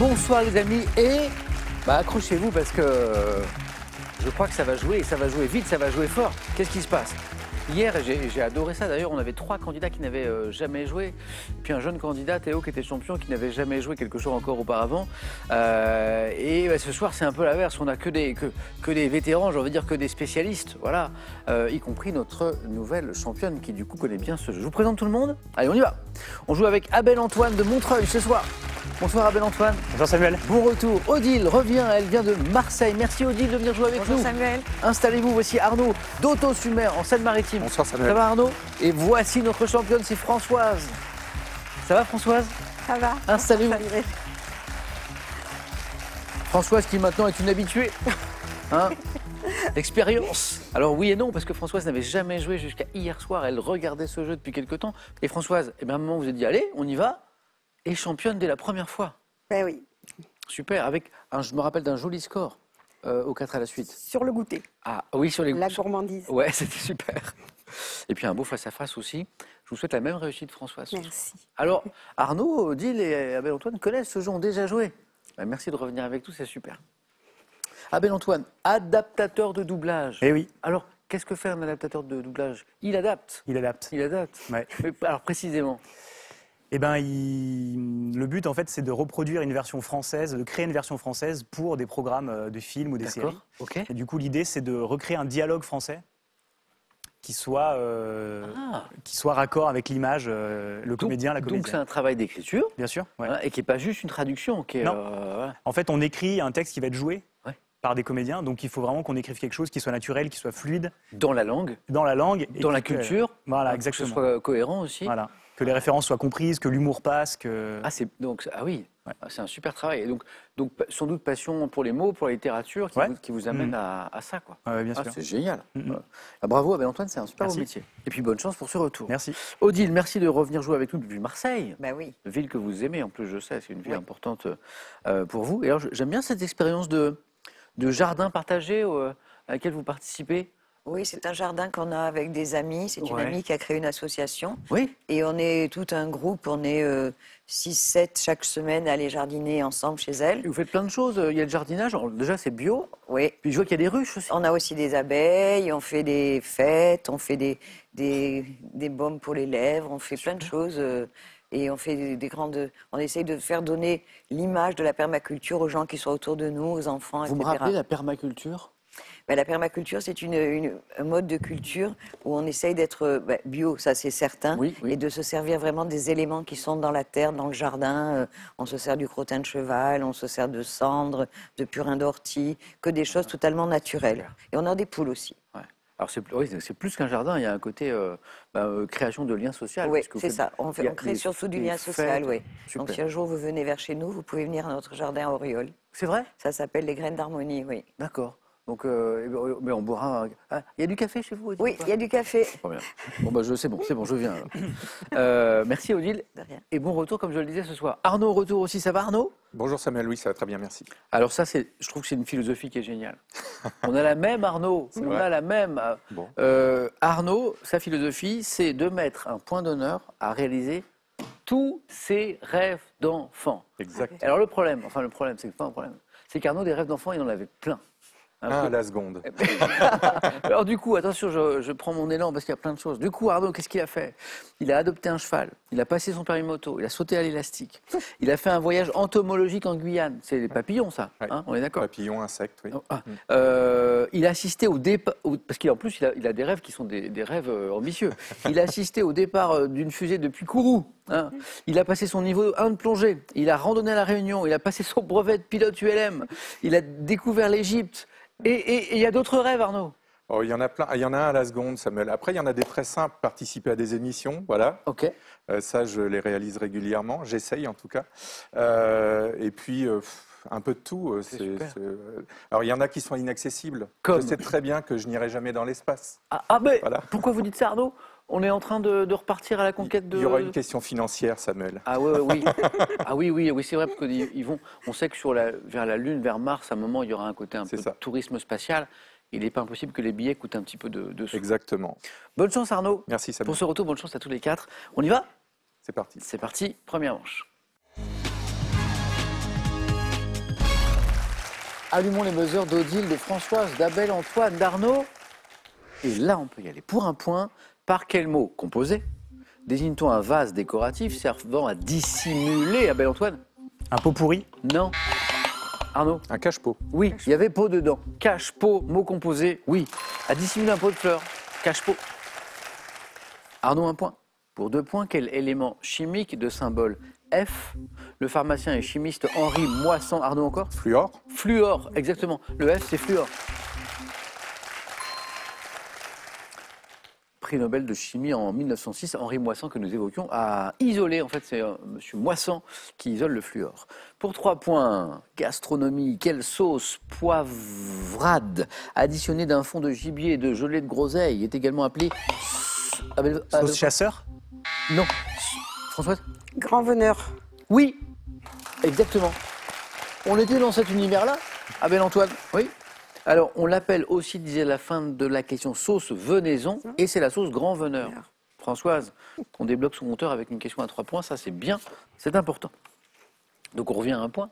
Bonsoir les amis et accrochez-vous parce que je crois que ça va jouer et ça va jouer vite, ça va jouer fort. Qu'est-ce qui se passe? Hier, j'ai adoré ça d'ailleurs, on avait 3 candidats qui n'avaient jamais joué. Et puis un jeune candidat, Théo, qui était champion, qui n'avait jamais joué quelque chose encore auparavant. Ce soir, c'est un peu l'inverse, on n'a que des vétérans, j'ai envie de dire que des spécialistes, voilà. Y compris notre nouvelle championne qui du coup connaît bien ce jeu. Je vous présente tout le monde, allez on y va. On joue avec Abel-Antoine de Montreuil ce soir. Bonsoir Abel-Antoine. Bonjour Samuel. Bon retour. Odile revient, elle vient de Marseille. Merci Odile de venir jouer avec nous. Bonjour Samuel. Installez-vous, voici Arnaud d'Auto-Sumer en Seine-Maritime. Bonsoir Samuel. Ça va Arnaud? Et voici notre championne, c'est Françoise. Ça va Françoise? Ça va. Installez-vous. Françoise qui maintenant est une habituée. Hein? Expérience. Alors oui et non, parce que Françoise n'avait jamais joué jusqu'à hier soir. Elle regardait ce jeu depuis quelque temps. Et Françoise, à un moment vous avez dit, allez, on y va. Et championne dès la première fois. Ben oui. Super, avec je me rappelle d'un joli score aux 4 à la suite. Sur le goûter. Ah oui, sur les La gourmandise. Ouais, c'était super. Et puis un beau face-à-face aussi. Je vous souhaite la même réussite, Françoise. Merci. Alors, Arnaud, Odile et Abel-Antoine connaissent ce jeu, ont déjà joué. Merci de revenir avec nous, c'est super. Abel-Antoine, adaptateur de doublage. Eh oui. Alors, qu'est-ce que fait un adaptateur de doublage? Il adapte. Il adapte. Il adapte. Ouais. Mais, alors, précisément. Eh ben, le but, en fait, c'est de reproduire une version française, de créer une version française pour des programmes de films ou des séries. Ok. Et du coup, l'idée, c'est de recréer un dialogue français qui soit raccord avec l'image, le comédien, la comédienne. Donc, c'est un travail d'écriture. Bien sûr. Ouais. Hein, et qui n'est pas juste une traduction. Qui est, non. Voilà. En fait, on écrit un texte qui va être joué par des comédiens. Donc, il faut vraiment qu'on écrive quelque chose qui soit naturel, qui soit fluide. Dans la langue. Dans la langue. Dans la culture. Voilà, exactement. Que ce soit cohérent aussi. Voilà. Que les références soient comprises, que l'humour passe, que... Ah oui, ouais. C'est un super travail. Et donc sans doute passion pour les mots, pour la littérature, qui vous amène à ça, quoi. Bien sûr. C'est génial. Bravo Abel-Antoine, c'est un super beau Merci. métier. Et puis bonne chance pour ce retour. Merci. Odile, merci de revenir jouer avec nous depuis Marseille. Ben oui. Ville que vous aimez, en plus je sais, c'est une ville importante pour vous. Et alors j'aime bien cette expérience de jardin partagé à laquelle vous participez. Oui, c'est un jardin qu'on a avec des amis. C'est une amie qui a créé une association. Oui. Et on est tout un groupe, on est 6-7 chaque semaine à aller jardiner ensemble chez elle. Et vous faites plein de choses, il y a le jardinage, alors, déjà c'est bio. Oui. Puis je vois qu'il y a des ruches aussi. On a aussi des abeilles, on fait des fêtes, on fait des baumes pour les lèvres, on fait plein de choses. Et on fait on essaye de faire donner l'image de la permaculture aux gens qui sont autour de nous, aux enfants, Vous etc. me rappelez la permaculture? La permaculture, c'est un mode de culture où on essaye d'être bio, ça c'est certain, et de se servir vraiment des éléments qui sont dans la terre, dans le jardin. On se sert du crottin de cheval, on se sert de cendres, de purin d'ortie, que des choses totalement naturelles. Et on a des poules aussi. Ouais. Alors c'est plus qu'un jardin, il y a un côté création de liens sociaux. Oui, c'est ça. On crée surtout du lien social. Oui. Donc si un jour vous venez vers chez nous, vous pouvez venir à notre jardin à Auriol. C'est vrai? Ça s'appelle les graines d'harmonie, oui. D'accord. Donc, mais on boira. Il y a du café chez vous, Odile? Oui, il y a du café. Très bien. Bon, c'est bon, je viens. Alors. Merci, Odile. De rien. Et bon retour, comme je le disais ce soir. Arnaud, retour aussi, ça va, Arnaud? Bonjour Samuel, oui, ça va très bien, merci. Alors, ça, je trouve que c'est une philosophie qui est géniale. On a la même, Arnaud. On a la même. Bon. Arnaud, sa philosophie, c'est de mettre un point d'honneur à réaliser tous ses rêves d'enfant. Exact. Alors, le problème, c'est pas un problème. C'est qu'Arnaud, des rêves d'enfant, il en avait plein. À la seconde. Alors du coup, attention, je prends mon élan parce qu'il y a plein de choses. Du coup, Arnaud, qu'est-ce qu'il a fait? Il a adopté un cheval, il a passé son permis moto, il a sauté à l'élastique, il a fait un voyage entomologique en Guyane. C'est les papillons, ça, hein, on est d'accord? Papillons, insectes, oui. Il a assisté au départ, parce qu'en plus, il a des rêves qui sont des rêves ambitieux. Il a assisté au départ d'une fusée depuis Kourou. Hein. Il a passé son niveau 1 de plongée, il a randonné à La Réunion, il a passé son brevet de pilote ULM, il a découvert l'Égypte. Et il y a d'autres rêves, Arnaud? Oh, il y en a plein. Il y en a un à la seconde, Samuel. Après, il y en a des très simples. Participer à des émissions, voilà. Ok. Ça, je les réalise régulièrement. J'essaye, en tout cas. Et puis, un peu de tout. Alors, il y en a qui sont inaccessibles. Comme... Je sais très bien que je n'irai jamais dans l'espace. Mais voilà. Pourquoi vous dites ça, Arnaud? On est en train de repartir à la conquête de... Il y aura une question financière, Samuel. Ah oui. Ah oui, c'est vrai, parce qu'ils vont... On sait que vers la Lune, vers Mars, à un moment, il y aura un côté un peu de tourisme spatial. Il n'est pas impossible que les billets coûtent un petit peu de sous. Exactement. Bonne chance, Arnaud. Merci, Samuel. Pour ce retour, bonne chance à tous les 4. On y va? C'est parti. C'est parti, première manche. Allumons les buzzers d'Odile, de Françoise, d'Abel, Antoine, d'Arnaud. Et là, on peut y aller. Pour un point, par quel mot composé désigne-t-on un vase décoratif servant à dissimuler, Abel, Antoine? Un pot pourri? Non. Arnaud? Un cache-pot. Oui, il y avait pot dedans. Cache-pot, mot composé, oui. À dissimuler un pot de fleurs. Cache-pot. Arnaud, un point. Pour 2 points, quel élément chimique de symbole F le pharmacien et chimiste Henri Moissan, Arnaud encore? Fluor. Fluor, exactement. Le F, c'est fluor. Prix Nobel de chimie en 1906, Henri Moissan, que nous évoquions, a isolé, en fait, c'est monsieur Moissan qui isole le fluor. Pour 3 points, gastronomie, quelle sauce poivrade additionnée d'un fond de gibier et de gelée de groseille est également appelée Sauce chasseur? Non. Françoise? Grand veneur. Oui, exactement. On était dans cet univers-là, Abel Antoine? Oui. Alors, on l'appelle aussi, disait à la fin de la question, sauce venaison, et c'est la sauce grand veneur. Françoise, on débloque son compteur avec une question à 3 points, ça c'est bien, c'est important. Donc on revient à un point.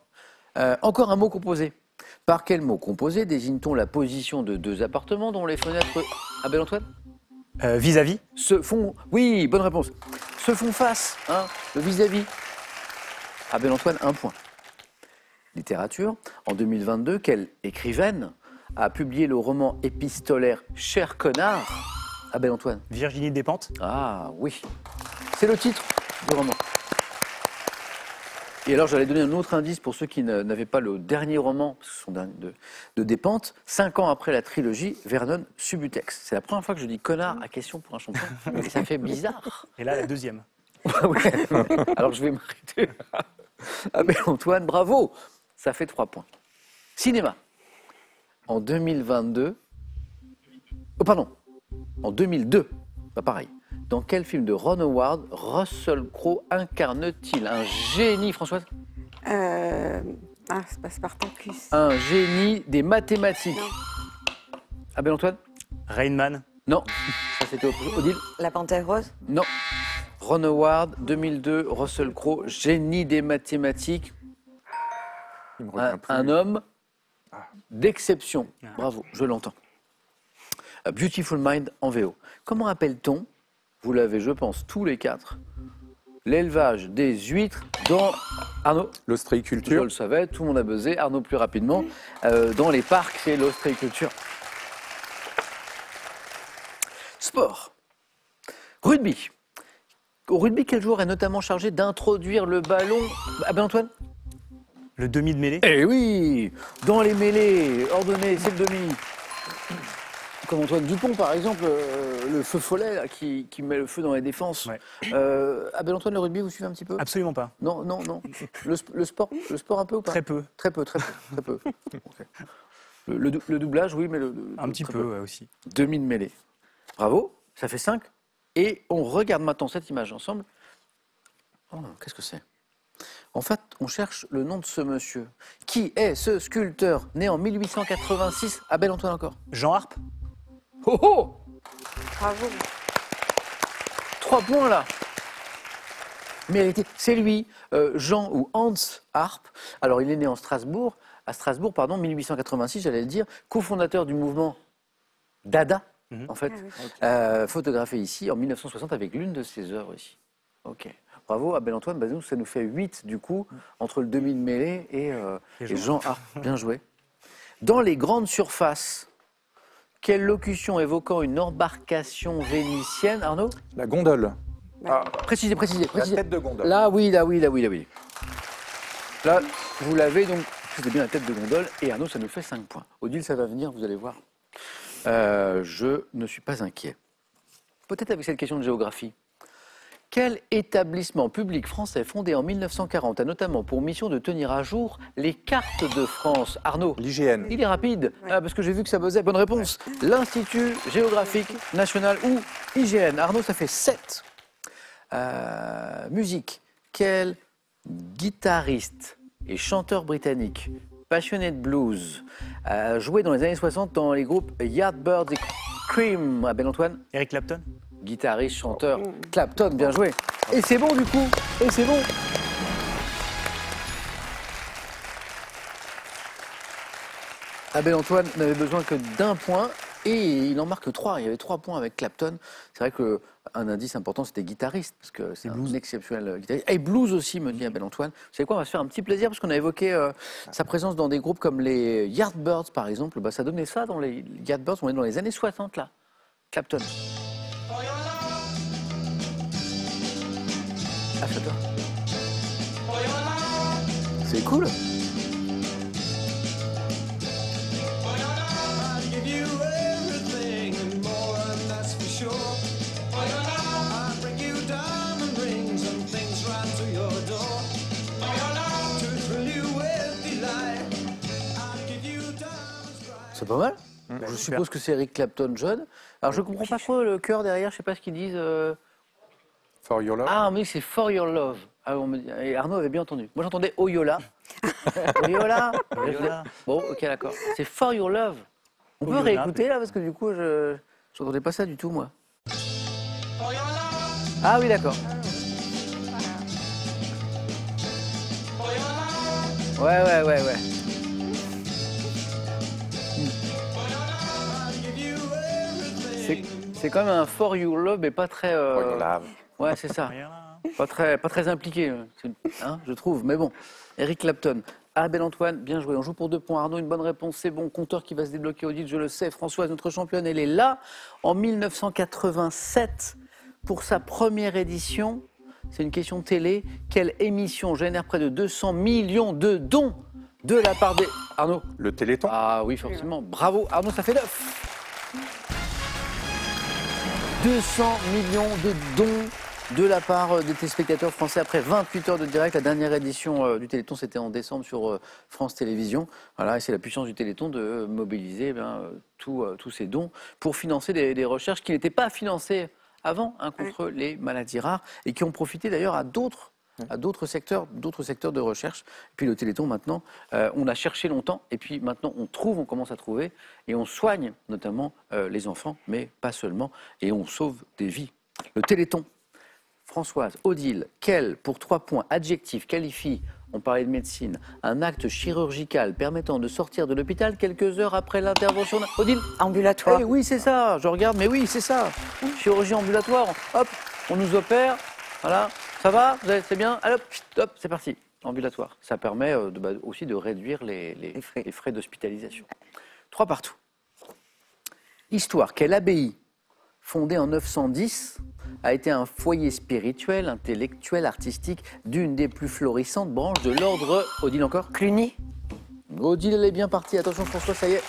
Encore un mot composé. Par quel mot composé désigne-t-on la position de 2 appartements dont les fenêtres... Abel Antoine? Vis-à-vis? Se font... Oui, bonne réponse. Se font face, hein, le vis-à-vis. Abel Antoine, 1 point. Littérature. En 2022, quelle écrivaine a publié le roman épistolaire Cher connard? Abel Antoine? Virginie Despentes? Ah oui. C'est le titre du roman. Et alors, j'allais donner un autre indice pour ceux qui n'avaient pas le dernier roman, parce que ce sont de Despentes. 5 ans après la trilogie, Vernon Subutex. C'est la première fois que je dis connard à question pour un champion. Et ça fait bizarre. Et là, la deuxième. Oui. Alors, je vais m'arrêter. Abel Antoine, bravo. Ça fait 3 points. Cinéma. En 2022... Oh, pardon. En 2002. Pas pareil. Dans quel film de Ron Howard Russell Crowe incarne-t-il un génie, Françoise? C'est pas Spartacus. Un génie des mathématiques. Non. Abel Antoine? Rain Man? Non. Ça, c'était Odile? La Panthère Rose? Non. Ron Howard, 2002, Russell Crowe, génie des mathématiques. Un homme d'exception. Bravo, je l'entends. A Beautiful Mind en VO. Comment appelle-t-on, vous l'avez, je pense, tous les 4, l'élevage des huîtres dans... Arnaud? L'ostréiculture. Je le savais, tout le monde a buzzé. Arnaud plus rapidement. Dans les parcs, c'est l'ostréiculture. Sport. Rugby. Au rugby, quel joueur est notamment chargé d'introduire le ballon? Ah ben Antoine? Le demi de mêlée? Eh oui! Dans les mêlées, ordonné, c'est le demi. Comme Antoine Dupont, par exemple, le feu follet là, qui met le feu dans les défenses. Ouais. Abel Antoine, le rugby, vous suivez un petit peu? Absolument pas. Non. Le sport un peu ou pas? Très peu. Très peu. Okay. Le doublage, oui, mais un petit peu ouais, aussi. Demi de mêlée. Bravo, ça fait 5. Et on regarde maintenant cette image ensemble. Oh, qu'est-ce que c'est? En fait, on cherche le nom de ce monsieur. Qui est ce sculpteur né en 1886? Abel Antoine encore? Jean Harpe? Oh oh! Bravo. 3 points là. Mérité. C'est lui, Jean ou Hans Harpe. Alors il est né à Strasbourg, 1886, j'allais le dire, cofondateur du mouvement Dada, en fait, photographié ici en 1960 avec l'une de ses œuvres ici. Ok. Bravo Abel Antoine, nous, ça nous fait 8 du coup, entre le demi de mêlée et Jean Harpe. Bien joué. Dans les grandes surfaces, quelle locution évoquant une embarcation vénitienne, Arnaud? La gondole. Précisez. La tête de gondole. Là, oui. Là, vous l'avez, donc, c'était bien la tête de gondole. Et Arnaud, ça nous fait 5 points. Odile, ça va venir, vous allez voir. Je ne suis pas inquiet. Peut-être avec cette question de géographie. Quel établissement public français fondé en 1940 a notamment pour mission de tenir à jour les cartes de France? Arnaud? L'IGN. Il est rapide, parce que j'ai vu que ça buzzait. Bonne réponse. L'Institut géographique national ou IGN. Arnaud, ça fait 7. Musique. Quel guitariste et chanteur britannique passionné de blues a joué dans les années 60 dans les groupes Yardbirds et Cream? Abel Antoine? Eric Clapton? Guitariste, chanteur, Clapton, bien joué. Et c'est bon du coup, et c'est bon. Abel Antoine n'avait besoin que d'un point et il en marque 3. Il y avait 3 points avec Clapton. C'est vrai qu'un indice important, c'était guitariste, parce que c'est un exceptionnel guitariste. Et blues aussi, me dit Abel Antoine. Vous savez quoi, on va se faire un petit plaisir, parce qu'on a évoqué sa présence dans des groupes comme les Yardbirds, par exemple. Bah, ça donnait ça dans les Yardbirds, on est dans les années 60, là. Clapton. Ah, j'adore. C'est cool. C'est pas mal. Je suppose que c'est Eric Clapton jeune. Alors je comprends pas trop le chœur derrière, je sais pas ce qu'ils disent. For Your Love. Ah mais c'est For Your Love. Ah, et Arnaud avait bien entendu. Moi j'entendais Oyola. Oyola. Bon, ok, d'accord. C'est For Your Love. On peut réécouter là parce que du coup je n'entendais pas ça du tout moi. Ah oui, d'accord. Ouais. C'est quand même un For Your Love, mais pas très. For Your Love. Ouais, c'est ça. Pas très impliqué, hein, je trouve. Mais bon, Eric Clapton. Abel Antoine, bien joué. On joue pour 2 points. Arnaud, une bonne réponse, c'est bon. Compteur qui va se débloquer. Odile, je le sais. Françoise, notre championne, elle est là. En 1987, pour sa première édition, c'est une question télé. Quelle émission génère près de 200 millions de dons de la part des... Arnaud. Le Téléthon. Ah oui, forcément. Bravo. Arnaud, ça fait 9. 200 millions de dons de la part des téléspectateurs français après 28 heures de direct. La dernière édition du Téléthon, c'était en décembre sur France Télévisions. Voilà, et c'est la puissance du Téléthon de mobiliser tous ces dons pour financer des recherches qui n'étaient pas financées avant contre les maladies rares et qui ont profité d'ailleurs à d'autres secteurs de recherche. Et puis le Téléthon, maintenant, on a cherché longtemps, et puis maintenant on commence à trouver, et on soigne notamment les enfants, mais pas seulement, et on sauve des vies. Le Téléthon. Françoise, Odile, quel, pour 3 points, adjectif qualifie, on parlait de médecine, un acte chirurgical permettant de sortir de l'hôpital quelques heures après l'intervention. Odile. Ambulatoire. Oui, c'est ça, je regarde, mais oui, c'est ça. Chirurgie ambulatoire, hop, on nous opère, voilà. Ça va? C'est bien? Allez, hop, c'est parti. Ambulatoire. Ça permet aussi de réduire les frais d'hospitalisation. 3 partout. Histoire. Quelle abbaye, fondée en 910, a été un foyer spirituel, intellectuel, artistique d'une des plus florissantes branches de l'ordre... Odile encore? Cluny. Odile, elle est bien partie. Attention François, ça y est.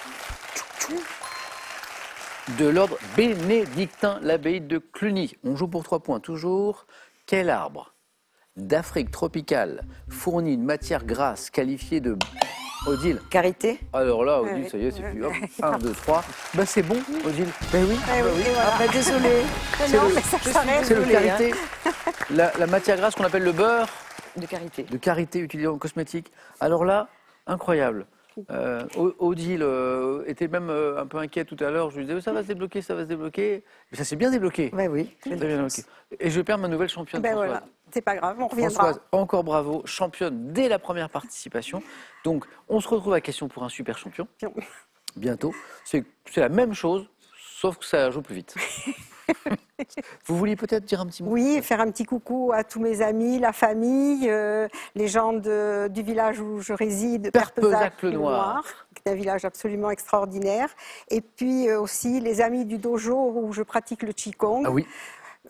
De l'ordre bénédictin, l'abbaye de Cluny. On joue pour 3 points, toujours. Quel arbre d'Afrique tropicale fournit une matière grasse qualifiée de... Odile. Karité. Alors là, Odile, ça y est, c'est plus... Hop, 1, 2, 3. Ben c'est bon, Odile. Ben oui. Voilà. Désolée. C'est le karité. La matière grasse qu'on appelle le beurre. De karité. De karité utilisé en cosmétique. Alors là, incroyable. Odile était même un peu inquiète tout à l'heure. Je lui disais, ça va se débloquer, ça va se débloquer. Mais ça s'est bien débloqué. Ben oui. Et je perds ma nouvelle championne, Françoise. Voilà. C'est pas grave, on reviendra. Françoise, encore bravo, championne dès la première participation. Donc, on se retrouve à question pour un super champion. Bientôt. C'est la même chose, sauf que ça joue plus vite. Vous vouliez peut-être dire un petit mot? Oui, faire un petit coucou à tous mes amis, la famille, les gens du village où je réside, Perpezac-le-Noir, qui est un village absolument extraordinaire. Et puis aussi les amis du dojo où je pratique le Qigong. Ah oui.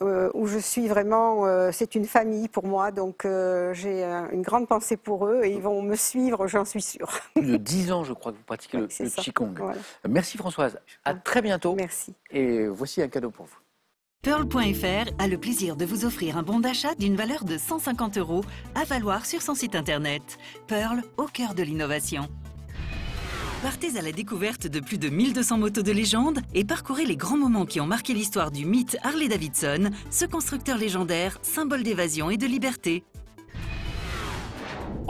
Où je suis vraiment, c'est une famille pour moi, donc j'ai une grande pensée pour eux et ils vont me suivre, j'en suis sûre. Plus de 10 ans, je crois, que vous pratiquez le Qigong. Voilà. Merci Françoise, à très bientôt. Merci. Et voici un cadeau pour vous. Pearl.fr a le plaisir de vous offrir un bon d'achat d'une valeur de 150 € à valoir sur son site internet. Pearl, au cœur de l'innovation. Partez à la découverte de plus de 1200 motos de légende et parcourez les grands moments qui ont marqué l'histoire du mythe Harley-Davidson, ce constructeur légendaire, symbole d'évasion et de liberté.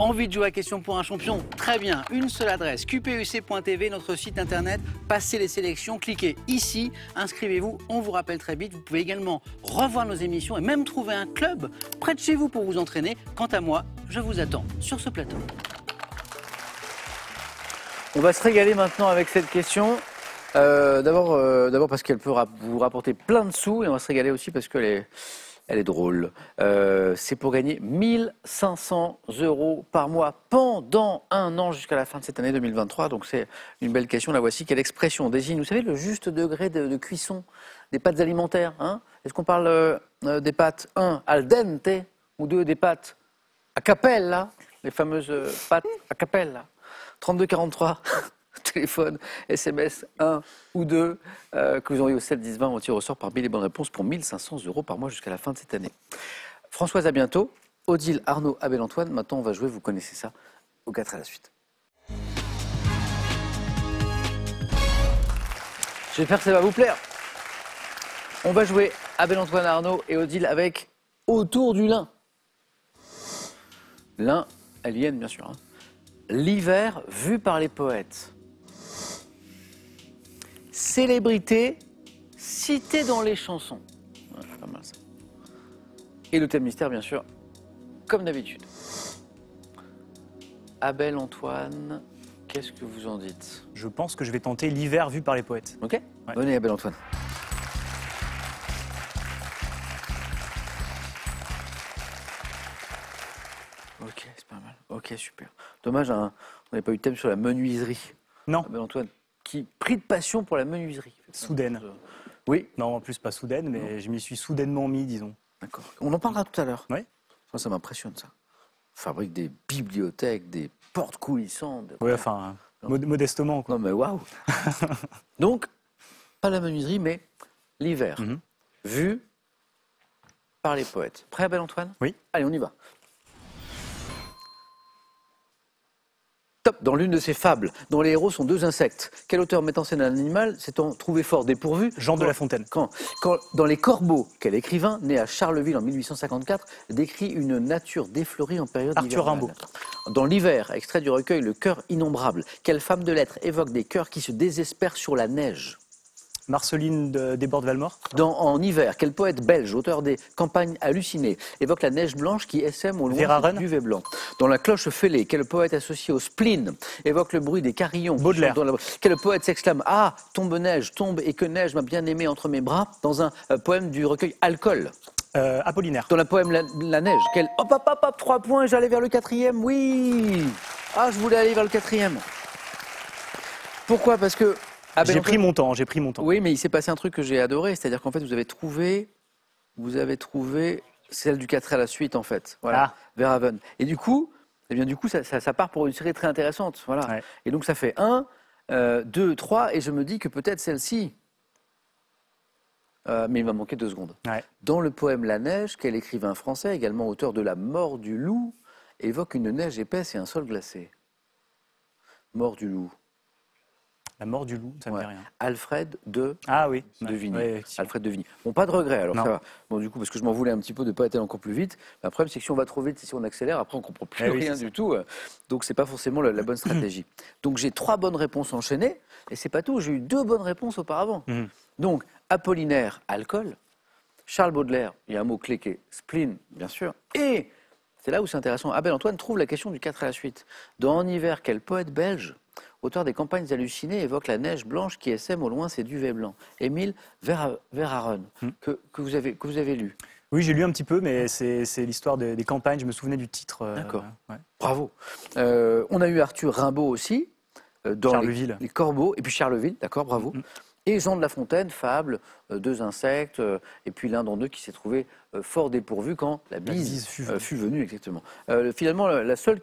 Envie de jouer à question pour un champion? Très bien, une seule adresse, qpuc.tv, notre site internet, passez les sélections, cliquez ici, inscrivez-vous, on vous rappelle très vite. Vous pouvez également revoir nos émissions et même trouver un club près de chez vous pour vous entraîner. Quant à moi, je vous attends sur ce plateau. On va se régaler maintenant avec cette question. D'abord parce qu'elle peut vous rapporter plein de sous et on va se régaler aussi parce qu'elle est drôle. C'est pour gagner 1 500 € par mois pendant un an jusqu'à la fin de cette année 2023. Donc c'est une belle question. La voici. Quelle expression désigne, vous savez, le juste degré de cuisson des pâtes alimentaires, hein? Est-ce qu'on parle des pâtes 1 al dente ou 2 des pâtes a cappella, les fameuses pâtes a cappella? 32 43. Téléphone, SMS 1 ou 2 que vous envoyez au 7 10 20. On tire au sort parmi les bonnes réponses pour 1 500 € par mois jusqu'à la fin de cette année. Françoise, à bientôt. Odile, Arnaud, Abel, Antoine. Maintenant, on va jouer, vous connaissez ça, au 4 à la suite. J'espère que ça va vous plaire. On va jouer Abel, Antoine, Arnaud et Odile avec Autour du lin. Lin, alien, bien sûr. Hein. L'hiver vu par les poètes. Célébrité citée dans les chansons. Ouais, pas mal ça. Et le thème mystère, bien sûr, comme d'habitude. Abel, Antoine, qu'est-ce que vous en dites? Je pense que je vais tenter l'hiver vu par les poètes. Ok, ouais. Venez, Abel, Antoine. Ok, c'est pas mal. Ok, super. Dommage, hein, on n'avait pas eu de thème sur la menuiserie. Non. Abel, Antoine, qui pris de passion pour la menuiserie. Soudaine. Oui. Non, en plus pas soudaine, mais non. Je m'y suis soudainement mis, disons. D'accord. On en parlera tout à l'heure. Oui. Ça m'impressionne, ça. On fabrique des bibliothèques, des portes coulissantes. Oui, enfin, modestement, quoi. Non, mais waouh. Donc, pas la menuiserie, mais l'hiver. Vu par les poètes. Prêt, Abel, Antoine? Oui. Allez, on y va. Top. Dans l'une de ces fables, dont les héros sont 2 insectes, quel auteur met en scène un animal s'étant trouvé fort dépourvu? Jean de La Fontaine. Quand dans Les Corbeaux, quel écrivain, né à Charleville en 1854, décrit une nature défleurie en période Arthur hivernale. Rimbaud. Dans L'hiver, extrait du recueil Le cœur innombrable, quelle femme de lettres évoque des cœurs qui se désespèrent sur la neige? Marceline Desbordes-Valmore. En hiver, quel poète belge, auteur des Campagnes hallucinées, évoque la neige blanche qui essaime au loin du duvet blanc? Dans La cloche fêlée, quel poète associé au spleen évoque le bruit des carillons? Baudelaire. Quel poète s'exclame « Ah, tombe neige, tombe et que neige ma bien-aimée entre mes bras » dans un poème du recueil Alcool? Apollinaire. Dans le poème La neige, hop, 3 points, j'allais vers le 4e, oui. Ah, je voulais aller vers le 4e. Pourquoi? Parce que j'ai pris mon temps. Oui, mais il s'est passé un truc que j'ai adoré, c'est-à-dire qu'en fait, vous avez trouvé celle du 4 à la suite, en fait. Voilà, Verhaven. Et du coup, ça part pour une série très intéressante. Voilà. Ouais. Et donc, ça fait 1, 2, 3, et je me dis que peut-être celle-ci. Mais il m'a manqué 2 secondes. Ouais. Dans le poème La neige, quel écrivain français, également auteur de La mort du loup, évoque une neige épaisse et un sol glacé? Mort du loup. La mort du loup, ça ne me dit rien. Alfred de Vigny. Ouais, Alfred de Vigny. Bon, pas de regret, alors ça va. Bon, du coup, parce que je m'en voulais un petit peu de ne pas être allé encore plus vite. Le problème, c'est que si on va trop vite, si on accélère, après, on ne comprend plus rien du tout. Donc, ce n'est pas forcément la bonne stratégie. Donc, j'ai 3 bonnes réponses enchaînées. Et c'est pas tout, j'ai eu 2 bonnes réponses auparavant. Donc, Apollinaire, alcool. Charles Baudelaire, il y a un mot-clé qui est spleen, bien sûr. Et c'est là où c'est intéressant. Abel Antoine trouve la question du 4 à la suite. Dans En hiver, quel poète belge, auteur des Campagnes hallucinées, évoque la neige blanche qui essaime au loin ses duvets blancs? Émile Verhaeren, que vous avez lu. Oui, j'ai lu un petit peu, mais c'est l'histoire des campagnes. Je me souvenais du titre. D'accord. Bravo. On a eu Arthur Rimbaud aussi, dans les Corbeaux, et puis Charleville, d'accord, bravo. Et Jean de La Fontaine, fable, 2 insectes, et puis l'un d'entre eux qui s'est trouvé fort dépourvu quand la bise fut venue, exactement. Finalement, la seule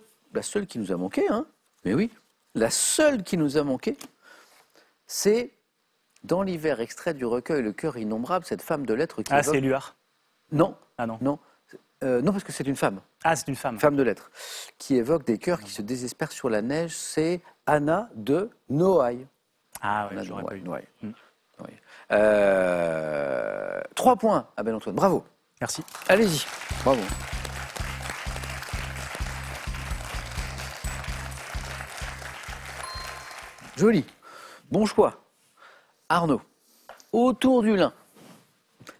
qui nous a manqué, hein, mais oui, la seule qui nous a manqué, c'est dans l'hiver, extrait du recueil Le cœur innombrable, cette femme de lettres qui évoque... c'est Éluard. Non. Ah non. Non. Non, parce que c'est une femme. Ah, c'est une femme. Femme de lettres. Qui évoque des cœurs qui se désespèrent sur la neige, c'est Anna de Noailles. Ah oui, j'aurais pas eu. 3 points, Abel Antoine. Bravo. Merci. Allez-y. Bravo. Joli. Bon choix. Arnaud. Autour du lin.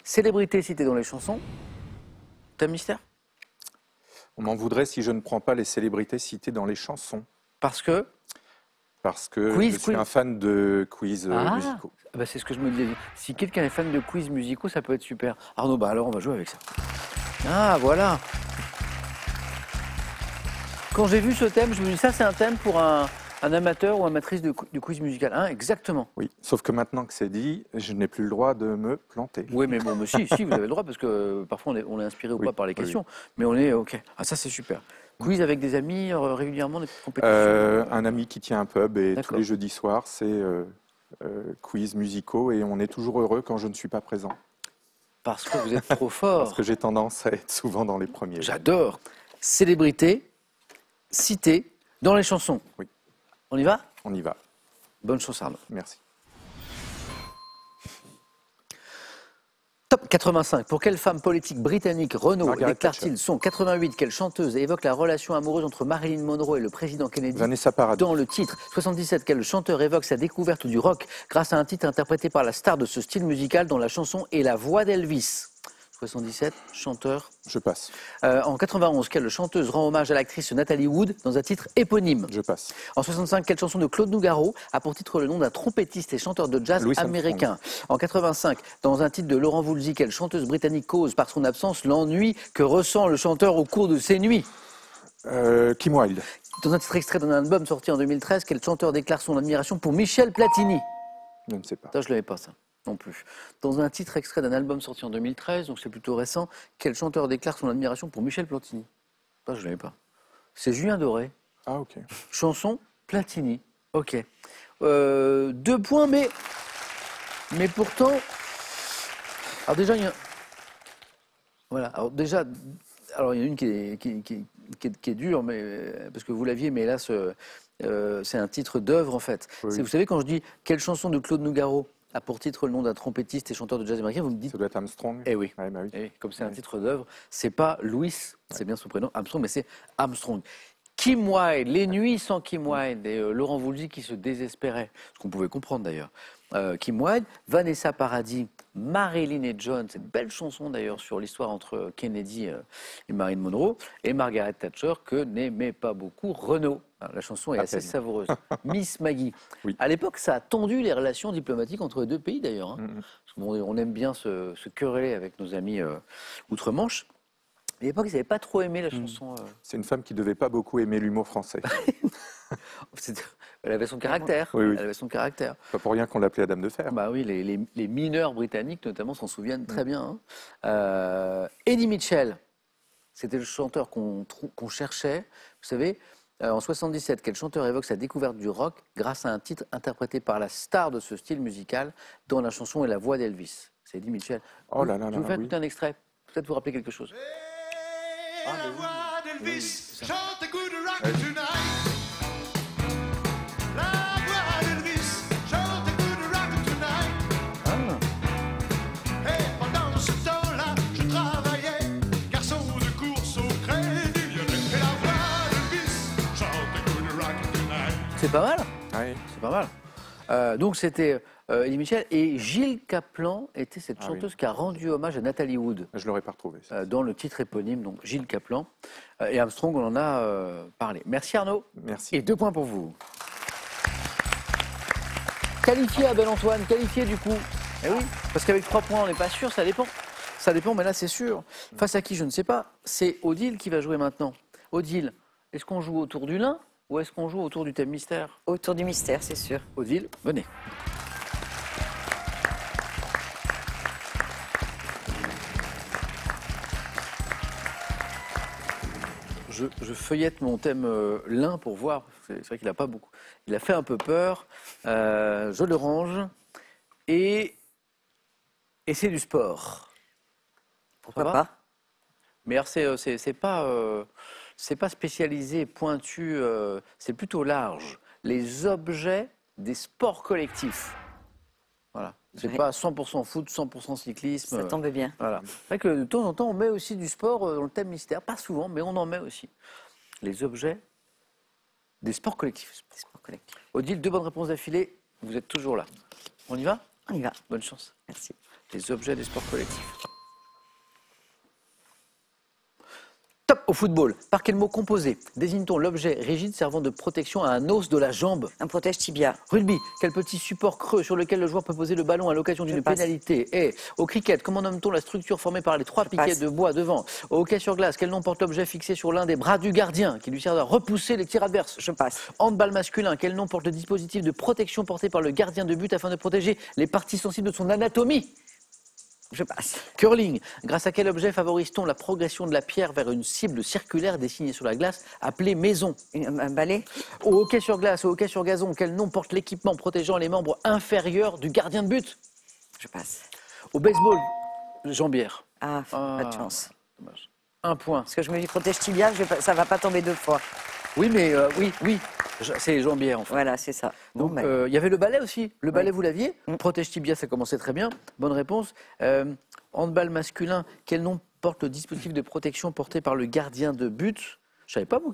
Célébrité citée dans les chansons. Thème mystère? On m'en voudrait si je ne prends pas les célébrités citées dans les chansons. Parce que Parce que je suis un fan de quiz musicaux. Bah c'est ce que je me disais. Si quelqu'un est fan de quiz musicaux, ça peut être super. Arnaud, bah alors on va jouer avec ça. Ah, voilà. Quand j'ai vu ce thème, je me dis ça c'est un thème pour un amateur ou amatrice de quiz musical. Hein, exactement. Oui, sauf que maintenant que c'est dit, je n'ai plus le droit de me planter. Oui, mais bon, mais si, vous avez le droit, parce que parfois on est inspiré ou pas par les questions. Mais on est OK. Ah, ça c'est super. Quiz avec des amis régulièrement, des compétitions Un ami qui tient un pub et tous les jeudis soirs, c'est quiz musicaux et on est toujours heureux quand je ne suis pas présent. Parce que vous êtes trop fort. Parce que j'ai tendance à être souvent dans les premiers. J'adore. Célébrité, cité dans les chansons. Oui. On y va? On y va. Bonne chance Arnaud. Merci. Top 85. Pour quelle femme politique britannique Renault déclare-t-il son 88? Quelle chanteuse évoque la relation amoureuse entre Marilyn Monroe et le président Kennedy Vanessa Paradis. Dans le titre 77, quel chanteur évoque sa découverte du rock grâce à un titre interprété par la star de ce style musical dont la chanson est la voix d'Elvis? 77, chanteur. Je passe. En 91, quelle chanteuse rend hommage à l'actrice Nathalie Wood dans un titre éponyme? Je passe. En 65, quelle chanson de Claude Nougaro a pour titre le nom d'un trompettiste et chanteur de jazz américain? En 85, dans un titre de Laurent Voulzy, quelle chanteuse britannique cause par son absence l'ennui que ressent le chanteur au cours de ses nuits? Kim Wilde. Dans un titre extrait d'un album sorti en 2013, quel chanteur déclare son admiration pour Michel Platini? Je ne sais pas. Ça, je ne l'avais pas, ça. Non plus. Dans un titre extrait d'un album sorti en 2013, donc c'est plutôt récent, quel chanteur déclare son admiration pour Michel Platini? Ça, je ne l'avais pas. C'est Julien Doré. Ah, ok. Chanson Platini. Ok. 2 points, mais pourtant. Alors déjà, il y a. Voilà. Alors déjà, il y en a une qui est dure, mais parce que vous l'aviez, mais là, c'est un titre d'œuvre en fait. Oui. Vous savez, quand je dis quelle chanson de Claude Nougaro a pour titre le nom d'un trompettiste et chanteur de jazz américain, vous me dites. Ça doit être Armstrong. Eh oui. Ouais, bah oui. Eh oui. Comme c'est un titre d'œuvre, c'est pas Louis, c'est bien son prénom, Armstrong, mais c'est Armstrong. Kim Wilde, Les Nuits sans Kim Wilde, et Laurent Voulzy qui se désespérait, ce qu'on pouvait comprendre d'ailleurs. Kim Wilde, Vanessa Paradis, Marilyn et John, cette belle chanson d'ailleurs sur l'histoire entre Kennedy et Marilyn Monroe, et Margaret Thatcher que n'aimait pas beaucoup Renault. Alors, la chanson est assez savoureuse. Miss Maggie. Oui. À l'époque, ça a tendu les relations diplomatiques entre les deux pays d'ailleurs. Hein. Parce qu'on aime bien se quereller avec nos amis outre-Manche. À l'époque, ils n'avaient pas trop aimé la chanson. C'est une femme qui ne devait pas beaucoup aimer l'humour français. Elle avait son caractère. Oui, oui. Elle avait son caractère. Pas pour rien qu'on l'appelait la Dame de Fer. Bah oui, les mineurs britanniques notamment s'en souviennent très bien. Hein. Eddie Mitchell, c'était le chanteur qu'on cherchait. Vous savez, en 77, quel chanteur évoque sa découverte du rock grâce à un titre interprété par la star de ce style musical dont la chanson est la voix d'Elvis? C'est Eddie Mitchell. Oh là là là. Je vous fais écouter un extrait. Peut-être vous rappeler quelque chose. La voix d'Elvis chante Good Rock Tonight. La voix d'Elvis chante Good Rock Tonight. Et pendant ce temps-là, je travaillais garçon de course au crédit. Et la voix d'Elvis chante Good Rock Tonight. C'est pas mal. Oui. C'est pas mal. Donc c'était Eddie Mitchell et Gilles Caplan était cette chanteuse qui a rendu hommage à Nathalie Wood. Je l'aurais pas retrouvé. Dans le titre éponyme, donc Gilles Caplan. Et Armstrong, on en a parlé. Merci Arnaud. Merci. Et 2 points pour vous. Qualifié Abel Antoine, qualifié du coup. Eh oui, parce qu'avec 3 points, on n'est pas sûr, ça dépend. Ça dépend, mais là c'est sûr. Face à qui, je ne sais pas. C'est Odile qui va jouer maintenant. Odile, est-ce qu'on joue autour du lin ou est-ce qu'on joue autour du thème mystère? Autour du mystère, c'est sûr. Odile, venez. Je feuillette mon thème lin pour voir. C'est vrai qu'il n'a pas beaucoup. Il a fait un peu peur. Je le range. Et c'est du sport. Pourquoi pas? Mais alors c'est pas spécialisé, pointu. C'est plutôt large. Les objets des sports collectifs. Voilà. C'est pas 100% foot, 100% cyclisme. Ça tombe bien. Voilà. C'est vrai que de temps en temps, on met aussi du sport dans le thème mystère. Pas souvent, mais on en met aussi. Les objets des sports collectifs. Des sports collectifs. Odile, 2 bonnes réponses d'affilée. Vous êtes toujours là. On y va? On y va. Bonne chance. Merci. Les objets des sports collectifs. Top au football. Par quel mot composé désigne-t-on l'objet rigide servant de protection à un os de la jambe? Un protège tibia. Rugby. Quel petit support creux sur lequel le joueur peut poser le ballon à l'occasion d'une pénalité? Et au cricket, comment nomme-t-on la structure formée par les 3 piquets de bois devant? Au hockey sur glace, quel nom porte l'objet fixé sur l'un des bras du gardien qui lui sert à repousser les tirs adverses? Je passe. Handball masculin, quel nom porte le dispositif de protection porté par le gardien de but afin de protéger les parties sensibles de son anatomie? Je passe. Curling. Grâce à quel objet favorise-t-on la progression de la pierre vers une cible circulaire dessinée sur la glace appelée maison? Un balai. Au hockey sur glace, au hockey sur gazon, quel nom porte l'équipement protégeant les membres inférieurs du gardien de but? Je passe. Au baseball, jambière. Ah, pas de chance. Dommage. 1 point. Parce que je me dis protège tibia, ça va pas tomber 2 fois. Oui, mais oui. C'est jambière en fait. Voilà, c'est ça. Donc, il y avait le balai aussi. Le balai, vous l'aviez. Protège tibia, ça commençait très bien. Bonne réponse. Handball masculin, quel nom porte le dispositif de protection porté par le gardien de but? Je savais pas, moi,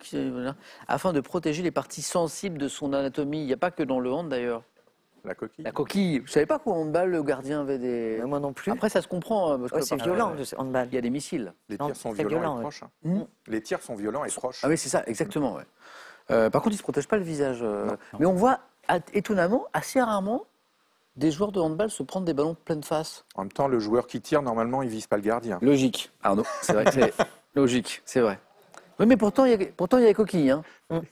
afin de protéger les parties sensibles de son anatomie. Il n'y a pas que dans le hand d'ailleurs. La coquille. La coquille. Je savais pas qu'au handball, le gardien avait des. Moi non plus. Après, ça se comprend. C'est violent, le handball. Il y a des missiles. Les tirs sont violents et proches. Les tirs sont violents et proches. Ah oui, c'est ça, exactement. Ouais. Par contre, ils ne se protègent pas le visage. Non. Mais on voit, étonnamment, assez rarement, des joueurs de handball se prendre des ballons pleine face. En même temps, le joueur qui tire, normalement, il ne vise pas le gardien. Logique. Arnaud, c'est vrai que c'est logique, c'est vrai. Oui, mais pourtant, il y a les coquilles. Hein.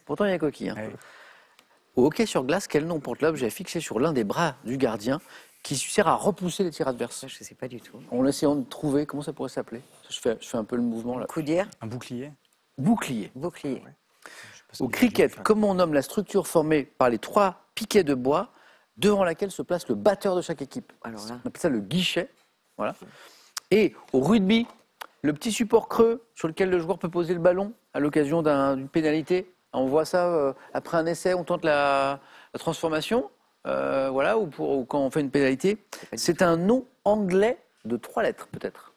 Pourtant, il y a les coquilles. Hein. Oui. Au hockey sur glace, quel nom porte l'objet fixé sur l'un des bras du gardien qui sert à repousser les tirs adverses? Je ne sais pas du tout. En essayant de trouver, comment ça pourrait s'appeler? Je fais un peu le mouvement là. Coudière. Un bouclier. Bouclier. Bouclier. Ouais. Au cricket, comment on nomme la structure formée par les 3 piquets de bois devant laquelle se place le batteur de chaque équipe? Alors là. On appelle ça le guichet. Voilà. Et au rugby, le petit support creux sur lequel le joueur peut poser le ballon à l'occasion d'une pénalité. On voit ça après un essai, on tente la transformation, voilà, ou quand on fait une pénalité. C'est un nom anglais de 3 lettres, peut-être.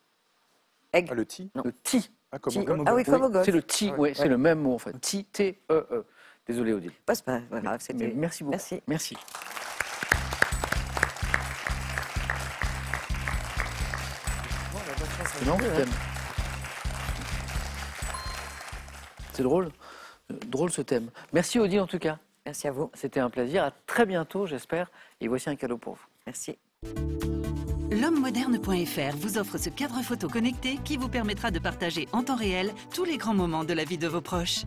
Ah, le T. Le T. Ah, comme au golf. Ah oui, comme au golf. C'est le T, oui, c'est le même mot en fait. T-T-E-E. Désolé, Odile. Pas grave, mais merci beaucoup. Merci. C'est marrant, ce thème. C'est drôle. Drôle ce thème. Merci Odile en tout cas. Merci à vous. C'était un plaisir. À très bientôt, j'espère. Et voici un cadeau pour vous. Merci. L'hommemoderne.fr vous offre ce cadre photo connecté qui vous permettra de partager en temps réel tous les grands moments de la vie de vos proches.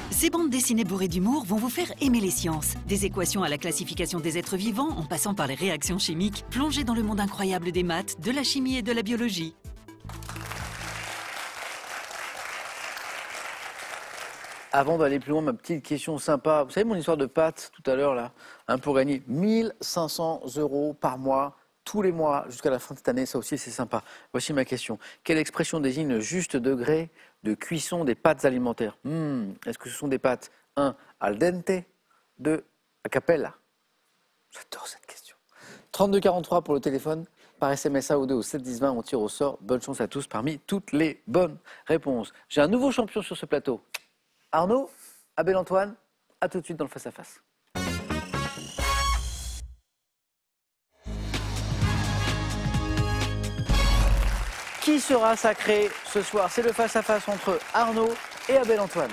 Ces bandes dessinées bourrées d'humour vont vous faire aimer les sciences. Des équations à la classification des êtres vivants, en passant par les réactions chimiques, plongez dans le monde incroyable des maths, de la chimie et de la biologie. Avant d'aller plus loin, ma petite question sympa. Vous savez mon histoire de pâtes tout à l'heure là, pour gagner 1 500 € par mois, tous les mois, jusqu'à la fin de cette année, ça aussi c'est sympa. Voici ma question. Quelle expression désigne le juste degré de cuisson des pâtes alimentaires? Est-ce que ce sont des pâtes 1. Al dente, 2. A cappella? J'adore cette question. 3243 pour le téléphone, par SMS A ou 2 au 7 10 20, on tire au sort. Bonne chance à tous parmi toutes les bonnes réponses. J'ai un nouveau champion sur ce plateau. Arnaud, Abel Antoine, à tout de suite dans le face-à-face. Qui sera sacré ce soir? C'est le face-à-face entre Arnaud et Abel Antoine.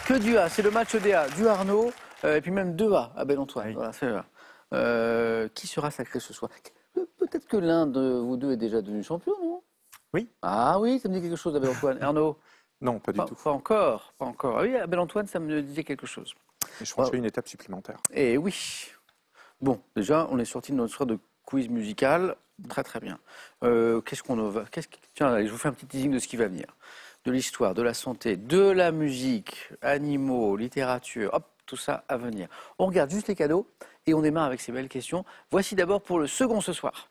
Que du A, c'est le match des A, du Arnaud, et puis même 2 A, Abel Antoine. Oui. Voilà, c'est qui sera sacré ce soir? Peut-être que l'un de vous deux est déjà devenu champion, non? Oui. Ah oui, ça me dit quelque chose, Abel Antoine. Arnaud? Non, pas du tout. Pas encore, pas encore. Ah oui, Abel Antoine, ça me disait quelque chose. Et je franchis une étape supplémentaire. Eh oui. Bon, déjà, on est sorti de notre histoire de quiz musical. Très très bien. Qu'est-ce qu'on va... Tiens, allez, je vous fais un petit teasing de ce qui va venir. De l'histoire, de la santé, de la musique, animaux, littérature, hop, tout ça à venir. On regarde juste les cadeaux et on démarre avec ces belles questions. Voici d'abord pour le second ce soir.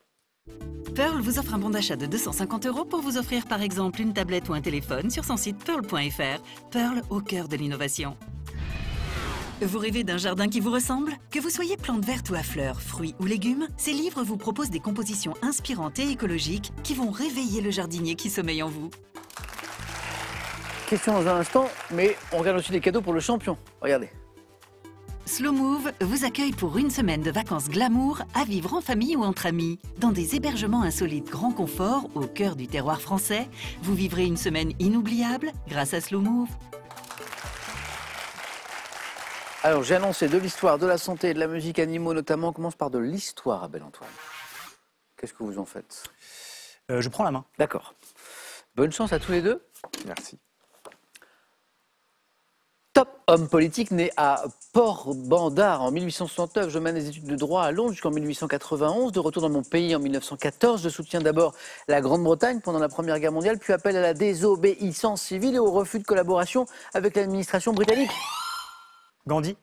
Pearl vous offre un bon d'achat de 250 € pour vous offrir par exemple une tablette ou un téléphone sur son site pearl.fr. Pearl au cœur de l'innovation. Vous rêvez d'un jardin qui vous ressemble? Que vous soyez plante verte ou à fleurs, fruits ou légumes, ces livres vous proposent des compositions inspirantes et écologiques qui vont réveiller le jardinier qui sommeille en vous. Question dans un instant, mais on regarde aussi des cadeaux pour le champion. Regardez. Slow Move vous accueille pour une semaine de vacances glamour à vivre en famille ou entre amis. Dans des hébergements insolites grand confort au cœur du terroir français, vous vivrez une semaine inoubliable grâce à Slow Move. Alors, j'ai annoncé de l'histoire, de la santé et de la musique animaux notamment. On commence par de l'histoire, Abel Antoine. Qu'est-ce que vous en faites? Je prends la main. D'accord. Bonne chance à tous les deux. Merci. Top homme politique né à Port-Bandar en 1869. Je mène des études de droit à Londres jusqu'en 1891. De retour dans mon pays en 1914, je soutiens d'abord la Grande-Bretagne pendant la Première Guerre mondiale, puis appelle à la désobéissance civile et au refus de collaboration avec l'administration britannique. Gandhi.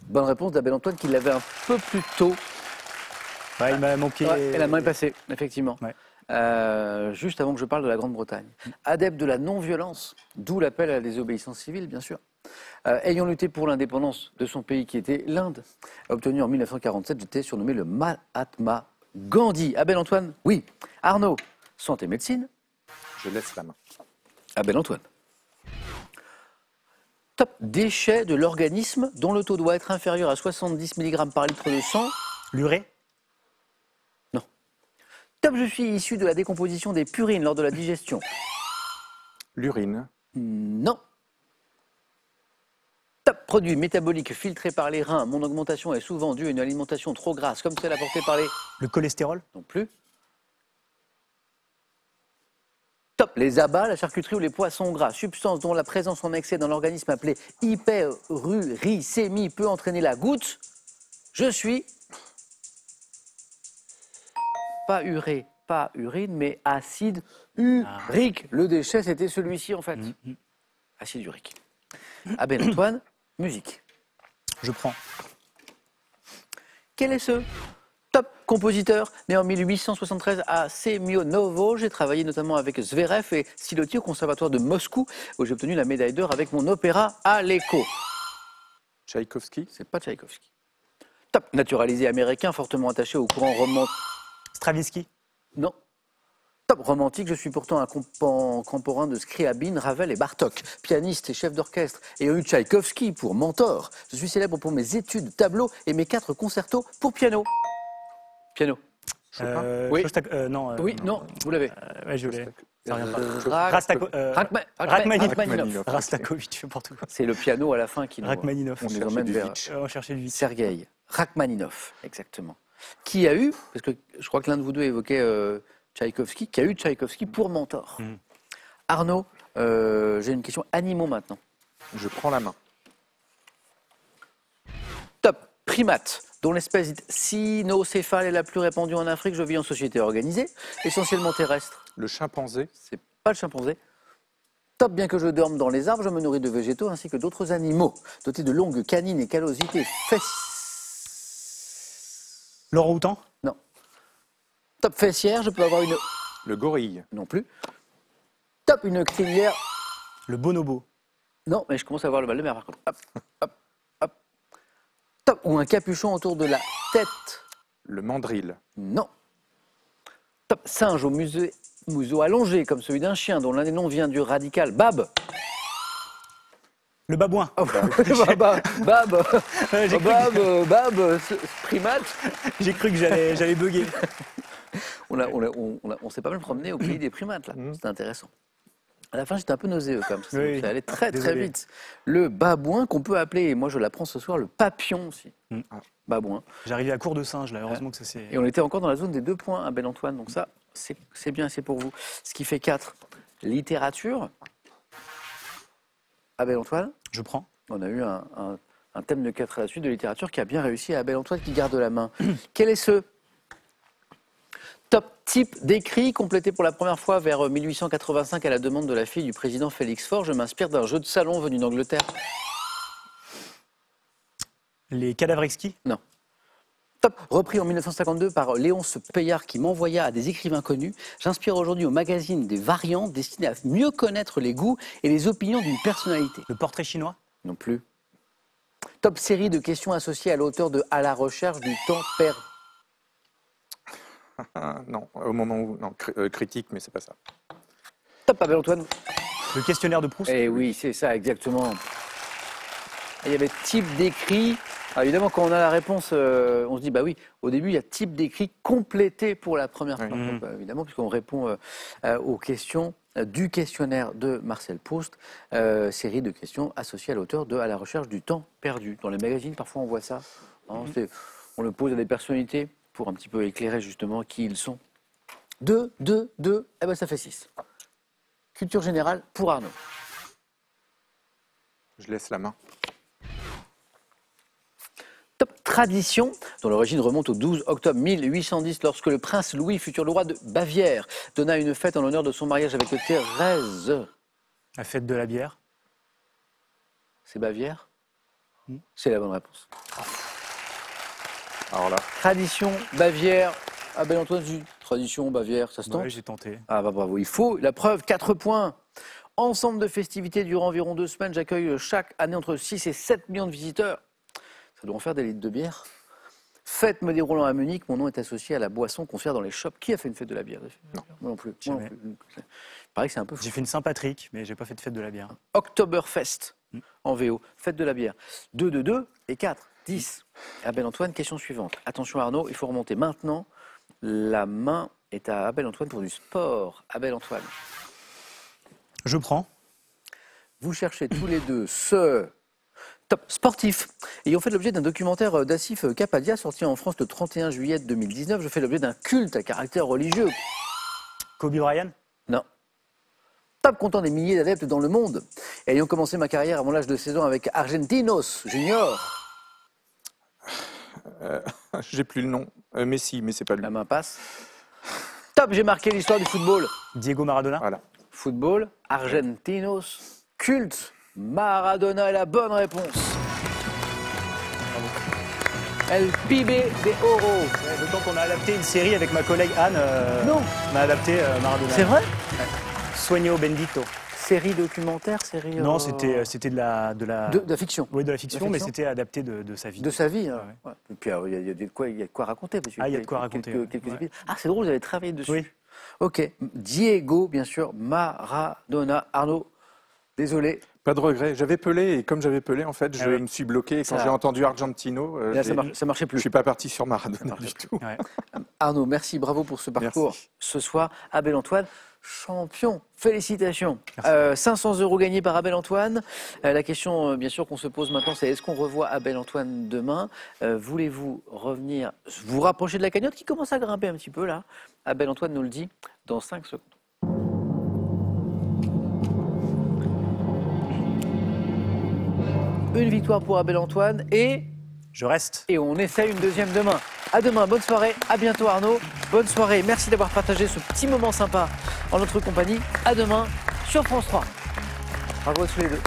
Bonne réponse d'Abel Antoine qui l'avait un peu plus tôt. Ouais, il m'a manqué. Ouais, et la main est passée, effectivement. Ouais. Juste avant que je parle de la Grande-Bretagne. Adepte de la non-violence, d'où l'appel à la désobéissance civile, bien sûr. Ayant lutté pour l'indépendance de son pays qui était l'Inde, obtenu en 1947, j'étais surnommé le Mahatma Gandhi. Abel Antoine, oui. Arnaud, santé médecine. Je laisse la main. Abel Antoine. Top déchets de l'organisme dont le taux doit être inférieur à 70 mg par litre de sang. L'urée. Non. Top, je suis issu de la décomposition des purines lors de la digestion. L'urine. Non. Top, produit métabolique filtré par les reins. Mon augmentation est souvent due à une alimentation trop grasse, comme celle apportée par les... Le cholestérol. Non plus. Top, les abats, la charcuterie ou les poissons gras, substances dont la présence en excès dans l'organisme appelée hyperuricémie peut entraîner la goutte. Je suis pas urée, pas urine, mais acide urique. Le déchet, c'était celui-ci en fait. Acide urique. Abel Antoine, musique. Je prends. Quel est ce top compositeur né en 1873 à Semionovo? J'ai travaillé notamment avec Zverev et Siloti au Conservatoire de Moscou, où j'ai obtenu la médaille d'or avec mon opéra Aleko. Tchaïkovski. C'est pas Tchaïkovski. Top naturalisé américain, fortement attaché au courant romantique. Stravinsky. Non. Top romantique, je suis pourtant un contemporain de Scriabine, Ravel et Bartók, pianiste et chef d'orchestre, ayant eu Tchaïkovski pour mentor. Je suis célèbre pour mes études tableaux et mes 4 concertos pour piano. Piano. Oui. Non. Oui, non, vous l'avez. Ouais, je l'ai. Ça revient pas. Rachmaninoff. Rastakovitch, n'importe quoi. C'est le piano à la fin qui nous emmène vers On cherchait du Sergueï Rachmaninoff, exactement. Qui a eu, parce que je crois que l'un de vous deux évoquait Tchaïkovski, qui a eu Tchaïkovski pour mentor. Arnaud, j'ai une question animaux maintenant. Je prends la main. Top, primate, dont l'espèce cynocéphale est la plus répandue en Afrique. Je vis en société organisée, essentiellement terrestre. Le chimpanzé. C'est pas le chimpanzé. Top, bien que je dorme dans les arbres, je me nourris de végétaux ainsi que d'autres animaux, dotés de longues canines et callosités L'orang-outan. Non. Top fessière, je peux avoir une... Le gorille. Non plus. Top, une crinière. Le bonobo. Non, mais je commence à avoir le mal de mer par contre. Hop, hop, hop. Top, ou un capuchon autour de la tête. Le mandril. Non. Top, singe au museau allongé comme celui d'un chien dont l'un des noms vient du radical bab. Le babouin. Oh, bab, primate. J'ai cru que j'allais bugger. On s'est pas mal promené au pays des primates là. C'était intéressant. À la fin, j'étais un peu nauséeux quand même. Ça allait très vite. Le babouin qu'on peut appeler, et moi je l'apprends ce soir, le papillon aussi. Babouin. J'arrivais à court de singe là, heureusement que ça s'est... Et on était encore dans la zone des 2 points, Abel Antoine. Donc ça, c'est bien, c'est pour vous. Ce qui fait 4. Littérature. Abel Antoine. Je prends. On a eu un thème de 4 à la suite de littérature qui a bien réussi à Abel Antoine qui garde la main. Quel est ce top type d'écrit complété pour la première fois vers 1885 à la demande de la fille du président Félix Faure? Je m'inspire d'un jeu de salon venu d'Angleterre. Les cadavres exquis. Non. Top, repris en 1952 par Léonce Payard qui m'envoya à des écrivains connus. J'inspire aujourd'hui au magazine des variantes destinées à mieux connaître les goûts et les opinions d'une personnalité. Le portrait chinois. Non plus. Top série de questions associées à l'auteur de À la recherche du temps perdu. Non, au moment où... Non, critique, mais c'est pas ça. Top, Abel Antoine. Le questionnaire de Proust. Eh oui, c'est ça, exactement. Et il y avait type d'écrit. Alors évidemment, quand on a la réponse, on se dit, bah oui, au début, il y a type d'écrit complété pour la première fois. Donc, évidemment, puisqu'on répond aux questions du questionnaire de Marcel Proust, série de questions associées à l'auteur de À la recherche du temps perdu. Dans les magazines, parfois, on voit ça. Hein, on le pose à des personnalités pour un petit peu éclairer justement qui ils sont. 2, eh ben ça fait 6. Culture générale pour Arnaud. Je laisse la main. Top tradition, dont l'origine remonte au 12 octobre 1810, lorsque le prince Louis, futur roi de Bavière, donna une fête en l'honneur de son mariage avec Thérèse. La fête de la bière. C'est Bavière? C'est la bonne réponse. Alors là. Tradition, Bavière. Abel Antoine, tradition, Bavière, ça se tente? Oui, j'ai tenté. Ah bah bravo, il faut. La preuve, 4 points. Ensemble de festivités durant environ 2 semaines, j'accueille chaque année entre 6 et 7 millions de visiteurs. Ça doit en faire des litres de bière. Fête me déroulant à Munich, mon nom est associé à la boisson qu'on sert dans les shops. Qui a fait une fête de la bière? Non, moi non plus. Moi non plus. Il paraît que c'est un peu fou. J'ai fait une Saint-Patrick, mais j'ai pas fait de fête de la bière. Oktoberfest, en VO, fête de la bière. 2 et 4, 10. Abel Antoine, question suivante. Attention Arnaud, il faut remonter maintenant. La main est à Abel Antoine pour du sport. Abel Antoine. Je prends. Vous cherchez tous les deux ce top sportif. Ayant fait l'objet d'un documentaire d'Assif Kapadia sorti en France le 31 juillet 2019, je fais l'objet d'un culte à caractère religieux. Kobe Bryant? Non. Top comptant des milliers d'adeptes dans le monde. Et ayant commencé ma carrière à mon âge de 16 ans avec Argentinos Junior. J'ai plus le nom. Messi, mais c'est pas lui. La main passe. Top, j'ai marqué l'histoire du football. Diego Maradona? Voilà. Football, Argentinos, culte. Maradona est la bonne réponse. El Pibe de Oro. D'autant qu'on a adapté une série avec ma collègue Anne. Non. On a adapté Maradona. C'est vrai? Sueño Bendito. Série documentaire, série... Non, c'était de la fiction. Oui, de la fiction, mais c'était adapté de sa vie. De sa vie. Hein. Ouais. Et puis il y a de quoi raconter. Parce il y a de quoi raconter. Quelques épisodes. Ah, c'est drôle, vous avez travaillé dessus. Oui. Ok. Diego, bien sûr. Maradona. Arnaud, désolé. Pas de regret. J'avais pelé et comme j'avais pelé, en fait, je me suis bloqué. Et quand j'ai entendu Argentino, là, ça marchait plus. Je suis pas parti sur Maradona du tout. Ouais. Arnaud, merci, bravo pour ce parcours. Merci. Ce soir, Abel Antoine, champion. Félicitations. 500 € gagnés par Abel Antoine. La question, bien sûr, qu'on se pose maintenant, c'est est-ce qu'on revoit Abel Antoine demain? Voulez-vous revenir, vous rapprocher de la cagnotte qui commence à grimper un petit peu là? Abel Antoine nous le dit dans 5 secondes. Une victoire pour Abel Antoine et... Je reste. Et on essaye une deuxième demain. À demain, bonne soirée, à bientôt Arnaud. Bonne soirée, merci d'avoir partagé ce petit moment sympa en notre compagnie. À demain sur France 3. Bravo à tous les deux.